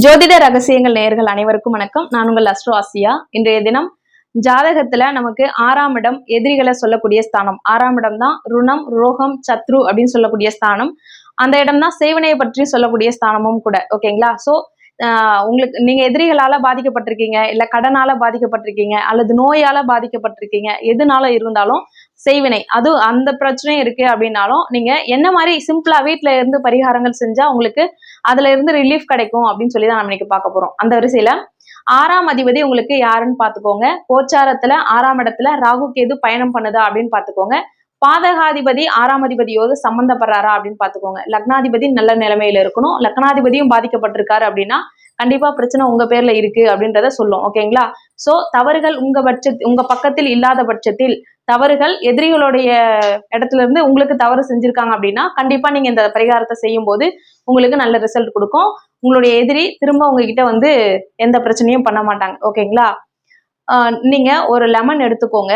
ஜோதிட ரகசியங்கள் நேயர்கள் அனைவருக்கும் வணக்கம். நான் உங்கள் அஸ்ட்ரோ ஆசியா. இன்றைய தினம் ஜாதகத்துல நமக்கு 6ஆம் இடம் எதிரிகளை சொல்லக்கூடிய ஸ்தானம். 6ஆம் இடம் தான் ருணம், ரோகம், சத்ரு அப்படின்னு சொல்லக்கூடிய ஸ்தானம். அந்த இடம் தான் சேவனையை பற்றி சொல்லக்கூடிய ஸ்தானமும் கூட. ஓகேங்களா? சோ உங்களுக்கு நீங்க எதிரிகளால பாதிக்கப்பட்டிருக்கீங்க, இல்ல கடனால பாதிக்கப்பட்டிருக்கீங்க, அல்லது நோயால பாதிக்கப்பட்டிருக்கீங்க, எதுனால இருந்தாலும் செய்வினை அது அந்த பிரச்சனையும் இருக்கு அப்படின்னாலும் நீங்க என்ன மாதிரி சிம்பிளா வீட்டுல இருந்து பரிகாரங்கள் செஞ்சா உங்களுக்கு அதுல இருந்து ரிலீஃப் கிடைக்கும் அப்படின்னு சொல்லி தான் நம்ம இன்னைக்கு பார்க்க போறோம். அந்த வரிசையில 6ஆம் அதிபதி உங்களுக்கு யாருன்னு பாத்துக்கோங்க. கோச்சாரத்துல 6ஆம் இடத்துல ராகு கேது பயணம் பண்ணுதா அப்படின்னு பாத்துக்கோங்க. பாதகாதிபதி 6ஆம் அதிபதியோடு சம்பந்தப்படுறாரா அப்படின்னு பாத்துக்கோங்க. லக்னாதிபதி நல்ல நிலைமையில இருக்கணும். லக்னாதிபதியும் பாதிக்கப்பட்டிருக்காரு அப்படின்னா கண்டிப்பா பிரச்சனை உங்க பேர்ல இருக்கு அப்படின்றத சொல்லும். ஓகேங்களா? சோ தவறுகள் உங்க பக்கத்தில் இல்லாத பட்சத்தில் தவறுகள் எதிரிகளுடைய இடத்துல இருந்து உங்களுக்கு தவறு செஞ்சிருக்காங்க அப்படின்னா கண்டிப்பா நீங்க இந்த பரிகாரத்தை செய்யும் போது உங்களுக்கு நல்ல ரிசல்ட் கொடுக்கும். உங்களுடைய எதிரி திரும்ப உங்ககிட்ட வந்து எந்த பிரச்சனையும் பண்ண மாட்டாங்க. ஓகேங்களா? நீங்க ஒரு லெமன் எடுத்துக்கோங்க.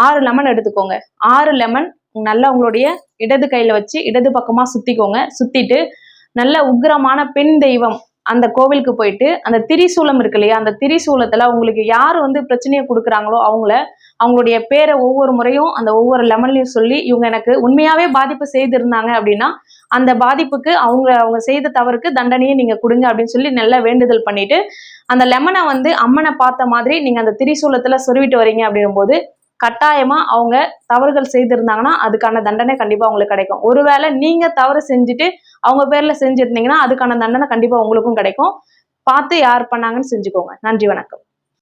6 லெமன் எடுத்துக்கோங்க. 6 லெமன் நல்லா உங்களுடைய இடது கையில வச்சு இடது பக்கமா சுத்திக்கோங்க. சுத்திட்டு நல்ல உக்கிரமான பெண் தெய்வம் அந்த கோவிலுக்கு போயிட்டு அந்த திரிசூலம் இருக்கு இல்லையா, அந்த திரிசூலத்துல உங்களுக்கு யாரு வந்து பிரச்சனையை கொடுக்குறாங்களோ அவங்களுடைய பேரை ஒவ்வொரு முறையும் அந்த ஒவ்வொரு லெமன்லையும் சொல்லி இவங்க எனக்கு உண்மையாவே பாதிப்பு செய்திருந்தாங்க அப்படின்னா அந்த பாதிப்புக்கு அவங்க செய்த தவறுக்கு தண்டனையை நீங்க கொடுங்க அப்படின்னு சொல்லி நல்லா வேண்டுதல் பண்ணிட்டு அந்த லெமனை வந்து அம்மனை பார்த்த மாதிரி நீங்க அந்த திரிசூலத்துல சொருவிட்டு வரீங்க அப்படின்னும் போது கட்டாயமா அவங்க தவறுகள் செய்திருந்தாங்கன்னா அதுக்கான தண்டனை கண்டிப்பா உங்களுக்கு கிடைக்கும். ஒருவேளை நீங்க தவறு செஞ்சுட்டு அவங்க பேர்ல செஞ்சிருந்தீங்கன்னா அதுக்கான தண்டனை கண்டிப்பா உங்களுக்கும் கிடைக்கும். பார்த்து யார் பண்ணாங்கன்னு செஞ்சுக்கோங்க. நன்றி, வணக்கம்.